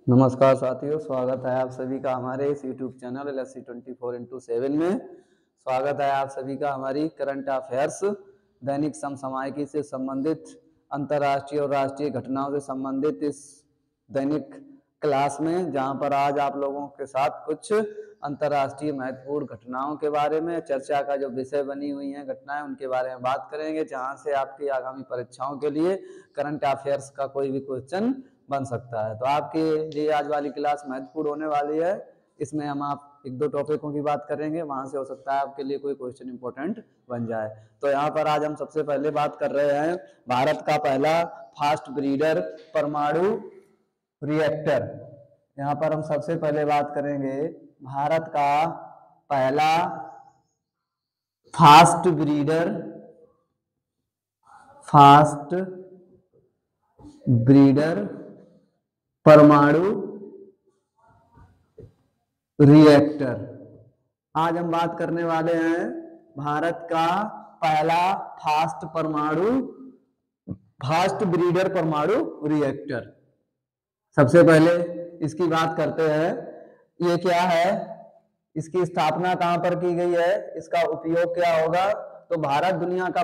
नमस्कार साथियों, स्वागत है आप सभी का हमारे इस YouTube चैनल LSC 24x7 में। स्वागत है आप सभी का हमारी करंट अफेयर्स दैनिक समसामयिकी से संबंधित अंतर्राष्ट्रीय और राष्ट्रीय घटनाओं से संबंधित इस दैनिक क्लास में, जहां पर आज आप लोगों के साथ कुछ अंतर्राष्ट्रीय महत्वपूर्ण घटनाओं के बारे में चर्चा का जो विषय बनी हुई है घटनाएं, उनके बारे में बात करेंगे, जहां से आपकी आगामी परीक्षाओं के लिए करंट अफेयर्स का कोई भी क्वेश्चन बन सकता है। तो आपके लिए आज वाली क्लास महत्वपूर्ण होने वाली है। इसमें हम आप एक दो टॉपिकों की बात करेंगे, वहां से हो सकता है आपके लिए कोई क्वेश्चन इंपॉर्टेंट बन जाए। तो यहाँ पर आज हम सबसे पहले बात कर रहे हैं भारत का पहला फास्ट ब्रीडर परमाणु रिएक्टर। यहाँ पर हम सबसे पहले बात करेंगे भारत का पहला फास्ट ब्रीडर परमाणु रिएक्टर। आज हम बात करने वाले हैं भारत का पहला फास्ट ब्रीडर परमाणु रिएक्टर। सबसे पहले इसकी बात करते हैं, ये क्या है, इसकी स्थापना कहां पर की गई है, इसका उपयोग क्या होगा। तो भारत दुनिया का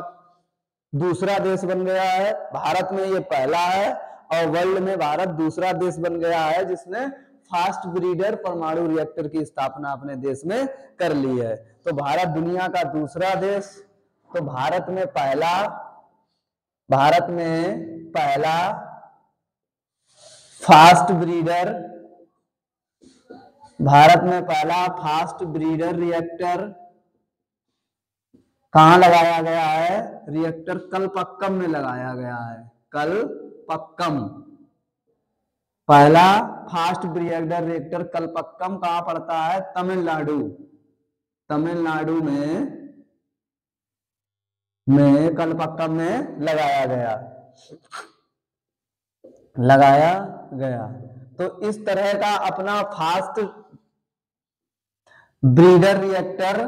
दूसरा देश बन गया है। भारत में ये पहला है और वर्ल्ड में भारत दूसरा देश बन गया है जिसने फास्ट ब्रीडर परमाणु रिएक्टर की स्थापना अपने देश में कर ली है। तो भारत दुनिया का दूसरा देश, तो भारत में पहला फास्ट ब्रीडर रिएक्टर कहां लगाया गया है, रिएक्टर कलपक्कम में लगाया गया है। कलपक्कम, पहला फास्ट ब्रीडर रिएक्टर कलपक्कम कहां पड़ता है, तमिलनाडु में कलपक्कम में लगाया गया। तो इस तरह का अपना फास्ट ब्रीडर रिएक्टर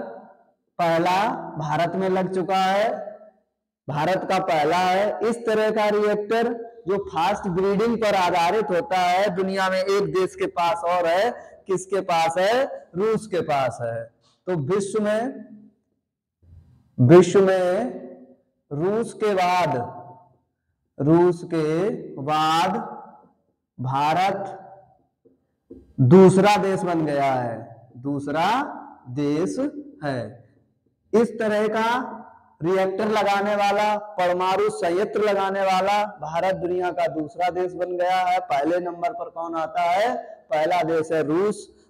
पहला भारत में लग चुका है, भारत का पहला है। इस तरह का रिएक्टर जो फास्ट ब्रीडिंग पर आधारित होता है, दुनिया में एक देश के पास और है। किसके पास है, रूस के पास है। तो विश्व में रूस के बाद भारत दूसरा देश बन गया है, दूसरा देश है। इस तरह का रिएक्टर लगाने वाला, परमाणु संयंत्र लगाने वाला भारत दुनिया का दूसरा देश बन गया है। पहले नंबर पर कौन आता है, पहला देश है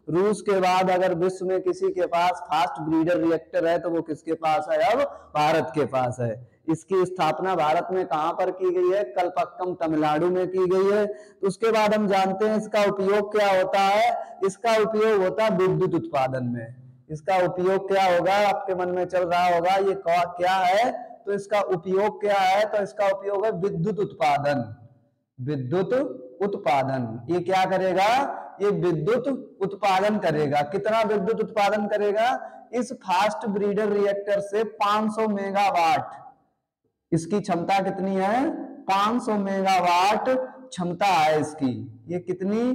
रूस के बाद अगर विश्व में किसी के पास फास्ट ब्रीडर रिएक्टर है तो वो किसके पास है, अब भारत के पास है। इसकी स्थापना भारत में कहां पर की गई है, कलपक्कम तमिलनाडु में की गई है। तो उसके बाद हम जानते हैं इसका उपयोग क्या होता है। इसका उपयोग होता है विद्युत उत्पादन में। इसका उपयोग क्या होगा, आपके मन में चल रहा होगा ये क्या है, तो इसका उपयोग क्या है, तो इसका उपयोग है विद्युत उत्पादन। ये क्या करेगा, ये विद्युत उत्पादन करेगा। कितना विद्युत उत्पादन करेगा, इस फास्ट ब्रीडर रिएक्टर से 500 मेगावाट, इसकी क्षमता कितनी है, 500 मेगावाट क्षमता है इसकी। ये कितनी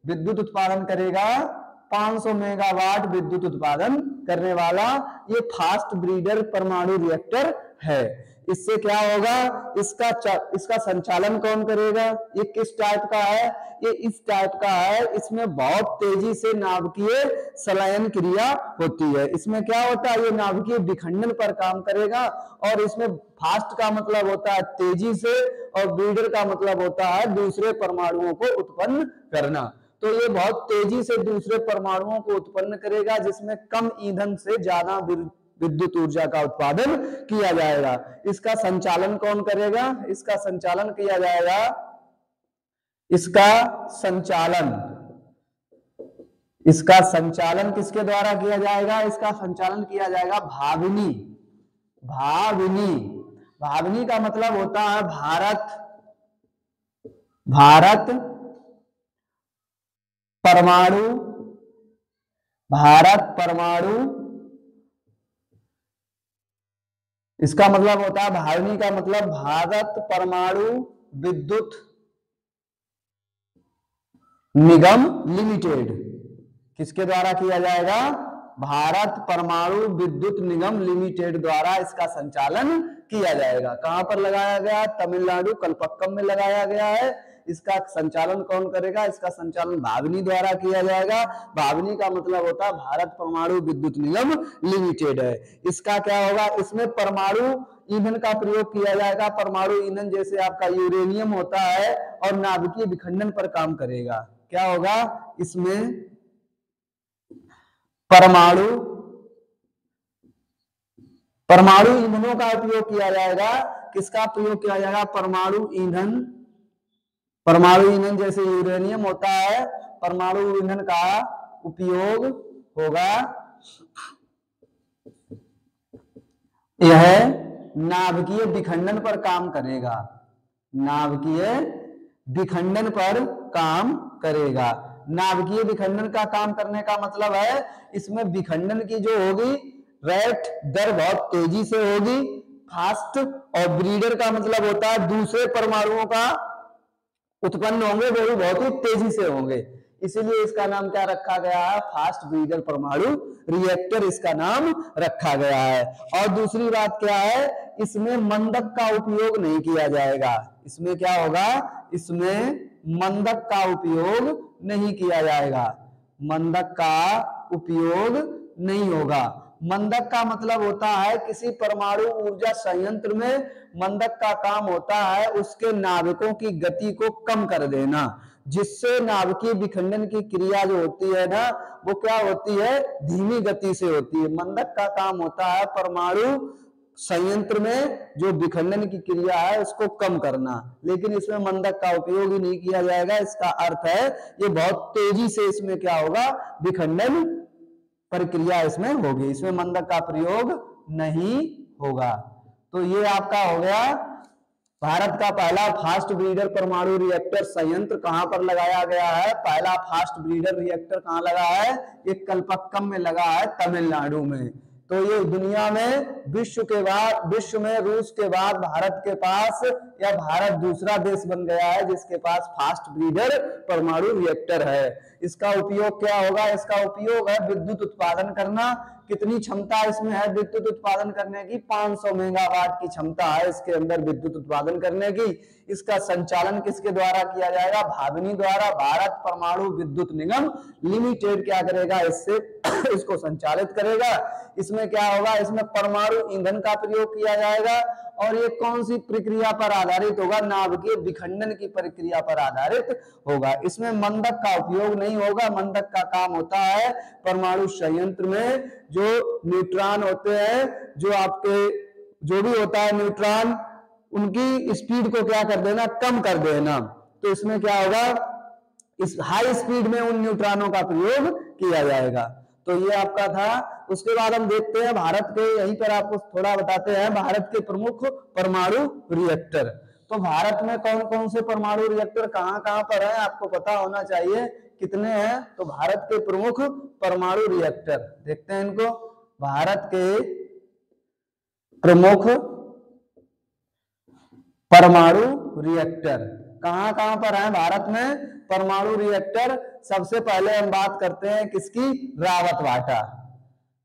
विद्युत उत्पादन करेगा, 500 मेगावाट विद्युत उत्पादन करने वाला ये फास्ट ब्रीडर परमाणु रिएक्टर है। इससे क्या होगा, इसका संचालन कौन करेगा, ये किस टाइप का है, ये इस टाइप का है। इसमें बहुत तेजी से नाभिकीय संलयन क्रिया होती है। इसमें क्या होता है, ये नाभिकीय विखंडन पर काम करेगा। और इसमें फास्ट का मतलब होता है तेजी से और ब्रीडर का मतलब होता है दूसरे परमाणुओं को उत्पन्न करना। तो ये बहुत तेजी से दूसरे परमाणुओं को उत्पन्न करेगा, जिसमें कम ईंधन से ज्यादा विद्युत ऊर्जा का उत्पादन किया जाएगा। इसका संचालन कौन करेगा, इसका संचालन किया जाएगा, इसका संचालन किसके द्वारा किया जाएगा, इसका संचालन किया जाएगा भाविनी का मतलब होता है भारत परमाणु, इसका मतलब होता है भाविनी का मतलब भारत परमाणु विद्युत निगम लिमिटेड, किसके द्वारा किया जाएगा? भारत परमाणु विद्युत निगम लिमिटेड द्वारा इसका संचालन किया जाएगा। कहां पर लगाया गया? तमिलनाडु कलपक्कम में लगाया गया है। इसका संचालन कौन करेगा? इसका संचालन भाविनी द्वारा किया जाएगा। भाविनी का मतलब होता है भारत परमाणु विद्युत निगम लिमिटेड है। इसका क्या होगा? इसमें परमाणु ईंधन का प्रयोग किया जाएगा। परमाणु ईंधन जैसे आपका यूरेनियम होता है और नाभिकीय विखंडन पर काम करेगा। क्या होगा? इसमें परमाणु ईंधनों का उपयोग किया जाएगा। किसका प्रयोग किया जाएगा? परमाणु ईंधन। परमाणु ईंधन जैसे यूरेनियम होता है, परमाणु ईंधन का उपयोग होगा। यह नाभिकीय विखंडन पर काम करेगा। नाभिकीय विखंडन पर काम करेगा। नाभिकीय विखंडन का काम करने का मतलब है इसमें विखंडन की जो होगी रेट दर बहुत तेजी से होगी, फास्ट। और ब्रीडर का मतलब होता है दूसरे परमाणुओं का उत्पन्न होंगे, वो भी बहुत ही तेजी से होंगे। इसीलिए इसका नाम क्या रखा गया है? फास्ट ब्रीडर परमाणु रिएक्टर इसका नाम रखा गया है। और दूसरी बात क्या है? इसमें मंदक का उपयोग नहीं किया जाएगा। इसमें क्या होगा? इसमें मंदक का उपयोग नहीं किया जाएगा। मंदक का उपयोग नहीं होगा। मंदक का मतलब होता है किसी परमाणु ऊर्जा संयंत्र में मंदक का काम होता है उसके नाभिकों की गति को कम कर देना, जिससे नाभिकीय विखंडन की क्रिया जो होती है ना, वो क्या होती है? धीमी गति से होती है। मंदक का काम होता है परमाणु संयंत्र में जो विखंडन की क्रिया है उसको कम करना, लेकिन इसमें मंदक का उपयोग ही नहीं किया जाएगा। इसका अर्थ है ये बहुत तेजी से इसमें क्या होगा? विखंडन प्रक्रिया इसमें होगी। इसमें मंदक का प्रयोग नहीं होगा। तो ये आपका हो गया भारत का पहला फास्ट ब्रीडर परमाणु रिएक्टर संयंत्र कहां पर लगाया गया है। पहला फास्ट ब्रीडर रिएक्टर कहां लगा है? ये कलपक्कम में लगा है, तमिलनाडु में। तो ये दुनिया में विश्व में रूस के बाद भारत के पास, या भारत दूसरा देश बन गया है जिसके पास फास्ट ब्रीडर परमाणु रिएक्टर है। इसका उपयोग क्या होगा? इसका उपयोग है विद्युत उत्पादन करना। कितनी क्षमता इसमें है विद्युत उत्पादन करने की? 500 मेगावाट की क्षमता है इसके अंदर विद्युत उत्पादन करने की। इसका संचालन किसके द्वारा किया जाएगा? भाविनी द्वारा। भारत परमाणु विद्युत निगम लिमिटेड क्या करेगा? इससे इसको संचालित करेगा। इसमें क्या होगा? इसमें परमाणु ईंधन का प्रयोग किया जाएगा। और ये कौन सी प्रक्रिया पर आधारित होगा? नाभिकीय विखंडन की प्रक्रिया पर आधारित होगा। इसमें मंदक का उपयोग नहीं होगा। मंदक का काम होता है परमाणु संयंत्र में जो न्यूट्रॉन होते हैं, जो आपके जो भी होता है न्यूट्रॉन, उनकी स्पीड को क्या कर देना? कम कर देना। तो इसमें क्या होगा? इस हाई स्पीड में उन न्यूट्रॉनों का प्रयोग किया जाएगा। तो ये आपका था। उसके बाद हम देखते हैं भारत के, यहीं पर आपको थोड़ा बताते हैं भारत के प्रमुख परमाणु रिएक्टर। तो भारत में कौन कौन से परमाणु रिएक्टर कहां कहां पर है आपको पता होना चाहिए। कितने हैं? तो भारत के प्रमुख परमाणु रिएक्टर देखते हैं इनको। भारत के प्रमुख परमाणु रिएक्टर कहां कहां पर है भारत में? परमाणु रिएक्टर सबसे पहले हम बात करते हैं किसकी? रावतभाटा।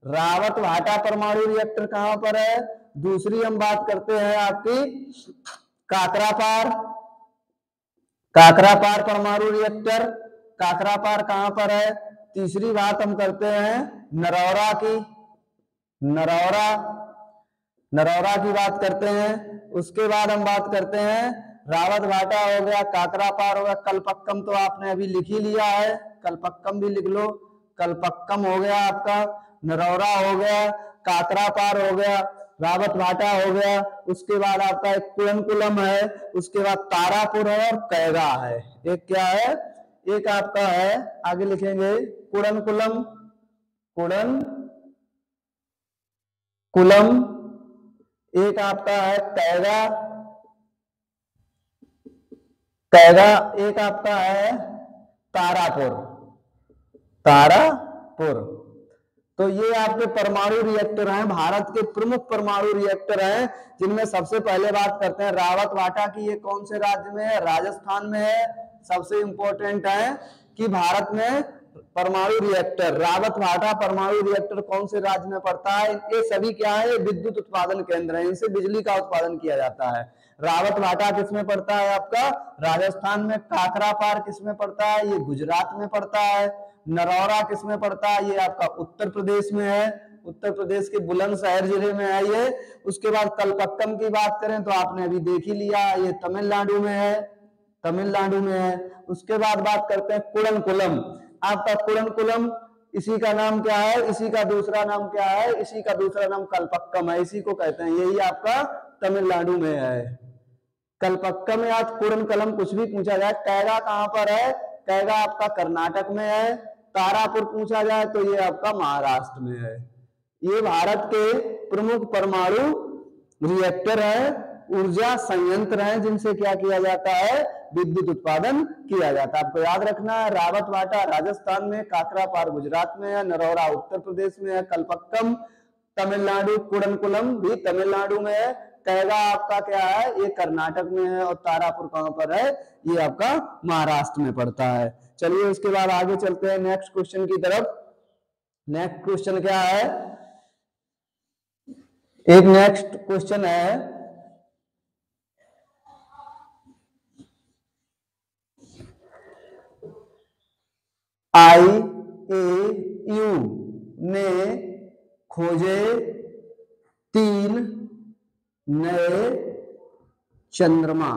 रावतभाटा परमाणु रिएक्टर कहां पर है? दूसरी हम बात करते हैं आपकी काकरापार। काकरापार परमाणु रिएक्टर, काकरापार कहां पर है? तीसरी बात हम करते हैं नरौरा की। नरौरा की बात करते हैं। उसके बाद हम बात करते हैं रावतभाटा हो गया, काकरापार हो गया, कलपक्कम तो आपने अभी लिख ही लिया है, कलपक्कम भी लिख लो। कलपक्कम हो गया आपका, नरौरा हो गया, काकरापार हो गया, रावतभाटा हो गया। उसके बाद आपका एक कुड़नकुलम है, उसके बाद तारापुर है और कैगा है। एक क्या है? एक आपका है, आगे लिखेंगे कुड़नकुलम, एक आपका है कैगा, एक आपका है तारापुर। तो ये आपके परमाणु रिएक्टर हैं, भारत के प्रमुख परमाणु रिएक्टर हैं, जिनमें सबसे पहले बात करते हैं रावतभाटा की। ये कौन से राज्य में है? राजस्थान में है। सबसे इंपॉर्टेंट है कि भारत में परमाणु रिएक्टर, रावत भाटा परमाणु रिएक्टर कौन से राज्य में पड़ता है? ये सभी क्या है? विद्युत उत्पादन केंद्र है, इनसे बिजली का उत्पादन किया जाता है। रावत भाटा किसमें पड़ता है? आपका राजस्थान में। काकरापार किसमें पड़ता है? ये गुजरात में पड़ता है। नरौरा किसमें पड़ता है? ये आपका उत्तर प्रदेश में है, उत्तर प्रदेश के बुलंदशहर जिले में है ये। उसके बाद कलपक्कम की बात करें तो आपने अभी देख ही लिया, ये तमिलनाडु में है, तमिलनाडु में है। उसके बाद बात करते हैं कुड़नकुलम। आपका कुड़नकुलम, इसी का नाम क्या है? इसी का दूसरा नाम क्या है? इसी का दूसरा नाम कलपक्कम है, इसी को कहते हैं। यही आपका तमिलनाडु में है। कलपक्कम या कुड़नकुलम कुछ भी पूछा जाए। कैगा कहां पर है? कैगा आपका कर्नाटक में है। तारापुर पूछा जाए तो ये आपका महाराष्ट्र में है। ये भारत के प्रमुख परमाणु रिएक्टर है, ऊर्जा संयंत्र हैं, जिनसे क्या किया जाता है? विद्युत उत्पादन किया जाता है। आपको याद रखना है, रावत भाटा राजस्थान में, काकरापार गुजरात में है, नरौरा उत्तर प्रदेश में है, कलपक्कम तमिलनाडु, कुड़नकुलम भी तमिलनाडु में है, कैगा आपका क्या है? ये कर्नाटक में है, और तारापुर कहां पर है? ये आपका महाराष्ट्र में पड़ता है। चलिए उसके बाद आगे चलते हैं नेक्स्ट क्वेश्चन की तरफ। नेक्स्ट क्वेश्चन क्या है? एक नेक्स्ट क्वेश्चन है, IAEU ने खोजे 3 नए चंद्रमा,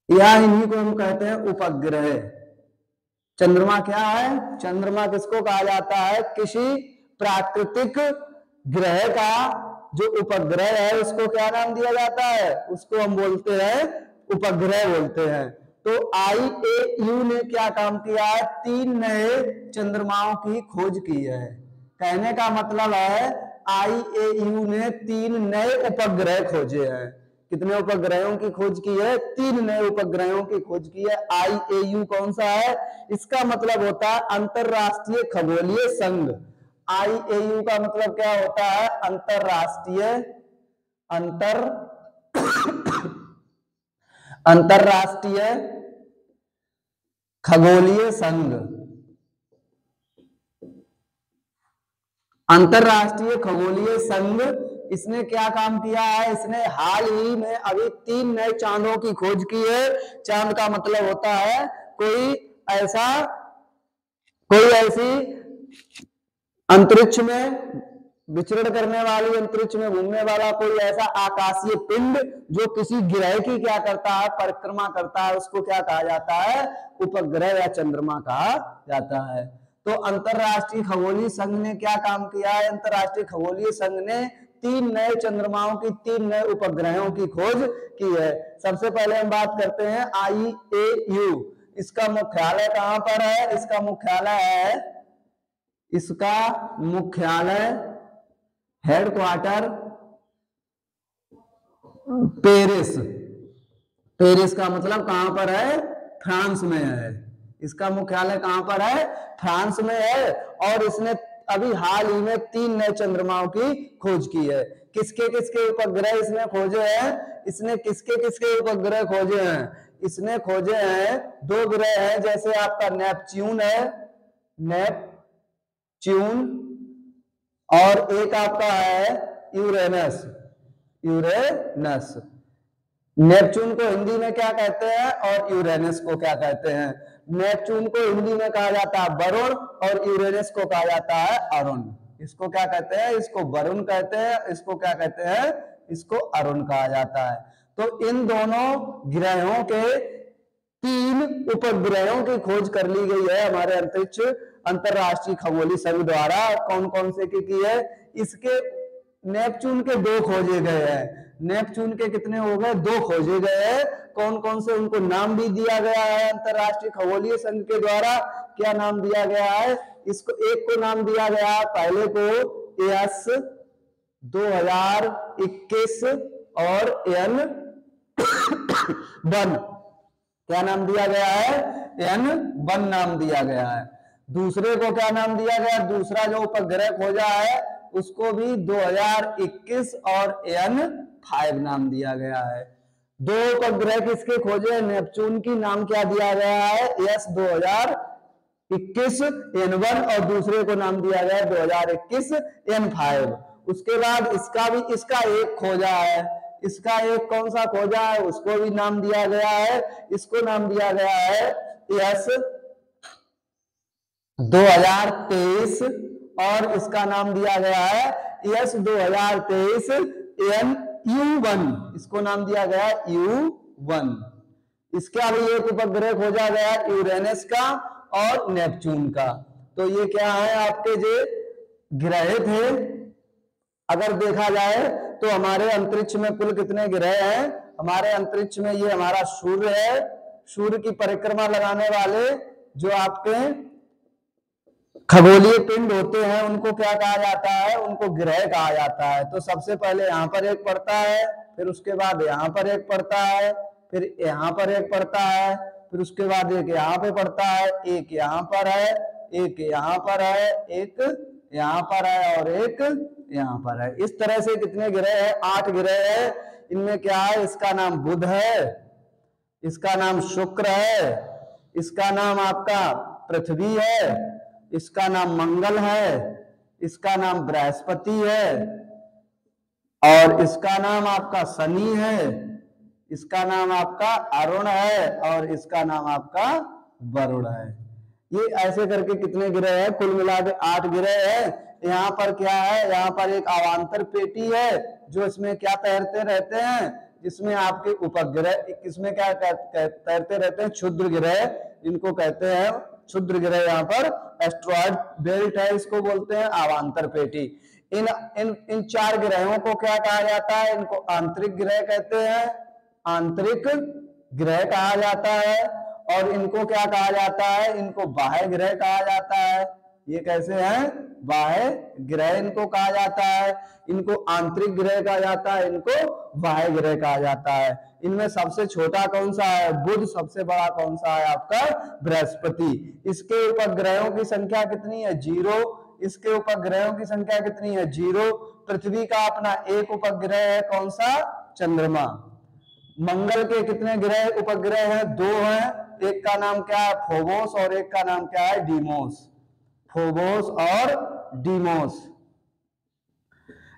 या इन्हीं को हम कहते हैं उपग्रह। चंद्रमा क्या है? चंद्रमा किसको कहा जाता है? किसी प्राकृतिक ग्रह का जो उपग्रह है उसको क्या नाम दिया जाता है? उसको हम बोलते हैं उपग्रह बोलते हैं। तो IAEU ने क्या काम किया है? 3 नए चंद्रमाओं की खोज की है। कहने का मतलब है IAEU ने 3 नए उपग्रह खोजे हैं। कितने उपग्रहों की खोज की है? 3 नए उपग्रहों की खोज की है। IAEU कौन सा है? इसका मतलब होता है अंतरराष्ट्रीय खगोलीय संघ। IAEU का मतलब क्या होता है? अंतरराष्ट्रीय खगोलीय संघ। अंतरराष्ट्रीय खगोलीय संघ इसने क्या काम किया है? इसने हाल ही में अभी 3 नए चांदों की खोज की है। चांद का मतलब होता है कोई ऐसी अंतरिक्ष में विचरण करने वाली, अंतरिक्ष में घूमने वाला कोई ऐसा आकाशीय पिंड जो किसी ग्रह की क्या करता है? परिक्रमा करता है, उसको क्या कहा जाता है? उपग्रह या चंद्रमा कहा जाता है। तो अंतरराष्ट्रीय खगोलीय संघ ने क्या काम किया है? अंतरराष्ट्रीय खगोलीय संघ ने 3 नए चंद्रमाओं की, 3 नए उपग्रहों की खोज की है। सबसे पहले हम बात करते हैं IAEU। इसका मुख्यालय कहां पर है? इसका मुख्यालय हेडक्वार्टर पेरिस का मतलब कहां पर है? फ्रांस में है। इसका मुख्यालय कहां पर है? फ्रांस में है। और इसने अभी हाल ही में 3 नए चंद्रमाओं की खोज की है। किसके किसके उपग्रह इसने खोजे हैं? इसने किसके किसके उपग्रह खोजे हैं? इसने खोजे हैं 2 ग्रह हैं, जैसे आपका नेपच्यून है, नेपच्यून, और एक आपका है यूरेनस। नेपच्यून को हिंदी में क्या कहते हैं और यूरेनस को क्या कहते हैं? नेपच्यून को हिंदी में कहा जाता है वरुण, और यूरेनस को कहा जाता है अरुण। इसको क्या कहते हैं? इसको वरुण कहते हैं। इसको क्या कहते हैं? इसको अरुण कहा जाता है। तो इन दोनों ग्रहों के 3 उपग्रहों की खोज कर ली गई है हमारे अंतरिक्ष अंतरराष्ट्रीय खगोलीय संघ द्वारा। कौन कौन से की है? इसके नेपच्यून के 2 खोजे गए हैं। नेपच्यून के कितने हो गए? 2 खोजे गए हैं। कौन कौन से? उनको नाम भी दिया गया है अंतरराष्ट्रीय खगोलीय संघ के द्वारा। क्या नाम दिया गया है? इसको एक को नाम दिया गया है, पहले को एस 2021 और N1। क्या नाम दिया गया है? N1 नाम दिया गया है। दूसरे को क्या नाम दिया गया? दूसरा जो उपग्रह खोजा है उसको भी 2021 और N5 नाम दिया गया है। दो उपग्रह किसके खोजे? नेपच्यून की। नाम क्या दिया गया है? यस 2021 N1 और दूसरे को नाम दिया गया 2021 N5। उसके बाद इसका एक खोजा है, इसका एक कौन सा खोजा है? उसको भी नाम दिया गया है, इसको नाम दिया गया है यस 2023 और इसका नाम दिया गया है यस 2023 U1। इसको नाम दिया गया U1। इसका भी एक उपग्रह खोजा गया यूरेनस का और नेपच्यून का। तो ये क्या है? आपके जो ग्रह थे, अगर देखा जाए तो हमारे अंतरिक्ष में कुल कितने ग्रह हैं? हमारे अंतरिक्ष में ये हमारा सूर्य है, सूर्य की परिक्रमा लगाने वाले जो आपके खगोलीय पिंड होते हैं उनको क्या कहा जाता है? उनको ग्रह कहा जाता है। तो सबसे पहले यहाँ पर एक पड़ता है, फिर उसके बाद यहाँ पर एक पड़ता है, फिर यहाँ पर एक पड़ता है, फिर उसके बाद एक यहाँ पे पड़ता है, एक यहाँ पर है, एक यहाँ पर है, एक यहाँ पर है और एक यहाँ पर है। इस तरह से कितने ग्रह है? 8 ग्रह है। इनमें क्या है? इसका नाम बुध है, इसका नाम शुक्र है, इसका नाम आपका पृथ्वी है, इसका नाम मंगल है, इसका नाम बृहस्पति है और इसका नाम आपका शनि है, इसका नाम आपका अरुण है और इसका नाम आपका वरुण है। ये ऐसे करके कितने ग्रह है? कुल मिला के 8 ग्रह है। यहाँ पर क्या है? यहाँ पर एक अवांतर पेटी है जो इसमें क्या तैरते रहते हैं, जिसमें आपके उपग्रह इसमें क्या तैरते रहते हैं? क्षुद्र ग्रह, इनको कहते हैं क्षुद्र ग्रह। यहाँ पर एस्ट्रॉयड बेल्ट है, इसको बोलते हैं अवांतर पेटी। इन इन इन 4 ग्रहों को क्या कहा जाता है? इनको आंतरिक ग्रह कहते हैं, आंतरिक ग्रह कहा जाता है। और इनको क्या कहा जाता है? इनको बाह्य ग्रह कहा जाता है। ये कैसे हैं? बाह्य ग्रह इनको कहा जाता है। इनको आंतरिक ग्रह कहा जाता है, इनको बाह्य ग्रह कहा जाता है। इनमें सबसे छोटा कौन सा है? बुध। सबसे बड़ा कौन सा है? आपका बृहस्पति। इसके उपग्रहों की संख्या कितनी है? 0। इसके उपग्रहों की संख्या कितनी है? 0। पृथ्वी का अपना एक उपग्रह है, कौन सा? चंद्रमा। मंगल के कितने ग्रह उपग्रह हैं? 2 हैं। एक का नाम क्या है? फोबोस और एक का नाम क्या है? डीमोस। फोबोस और डीमोस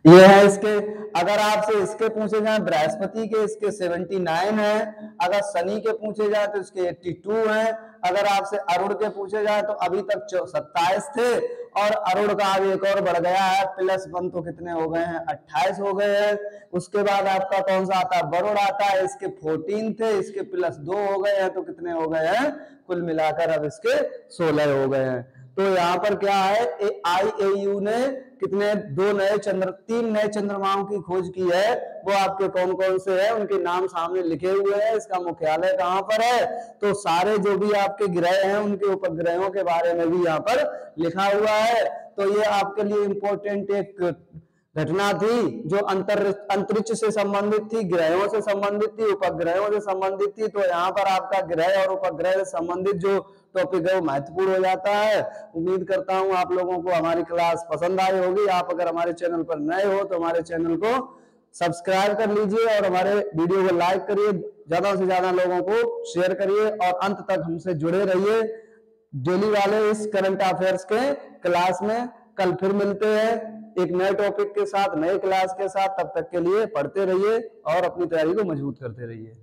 ये है इसके। अगर आपसे इसके पूछे जाए बृहस्पति के, इसके 79 है। अगर शनि के पूछे जाए तो इसके 82 है। अगर आपसे अरुण के पूछे जाए तो अभी तक 27 थे और अरुण का अब एक और बढ़ गया है, +1 तो कितने हो गए हैं? 28 हो गए हैं। उसके बाद आपका कौन सा आता है? वरुण आता है। इसके 14 थे, इसके +2 हो गए हैं, तो कितने हो गए हैं? कुल मिलाकर अब इसके 16 हो गए हैं। तो यहाँ पर क्या है? IAU ने कितने 3 नए चंद्रमाओं की खोज की है। वो आपके कौन कौन से हैं? उनके नाम सामने लिखे हुए हैं। इसका मुख्यालय कहाँ पर है? तो सारे जो भी आपके ग्रह हैं उनके उपग्रहों के बारे में भी यहाँ पर लिखा हुआ है। तो ये आपके लिए इम्पोर्टेंट एक घटना थी जो अंतरिक्ष से संबंधित थी, ग्रहों से संबंधित थी, उपग्रहों से संबंधित थी। तो यहाँ पर आपका ग्रह और उपग्रह से संबंधित जो टॉपिक है वो महत्वपूर्ण हो जाता है। उम्मीद करता हूँ आप लोगों को हमारी क्लास पसंद आई होगी। आप अगर हमारे चैनल पर नए हो तो हमारे चैनल को सब्सक्राइब कर लीजिए और हमारे वीडियो को लाइक करिए, ज्यादा से ज्यादा लोगों को शेयर करिए और अंत तक हमसे जुड़े रहिए। डेली वाले इस करंट अफेयर्स के क्लास में कल फिर मिलते हैं एक नए टॉपिक के साथ, नए क्लास के साथ। तब तक के लिए पढ़ते रहिए और अपनी तैयारी को मजबूत करते रहिए।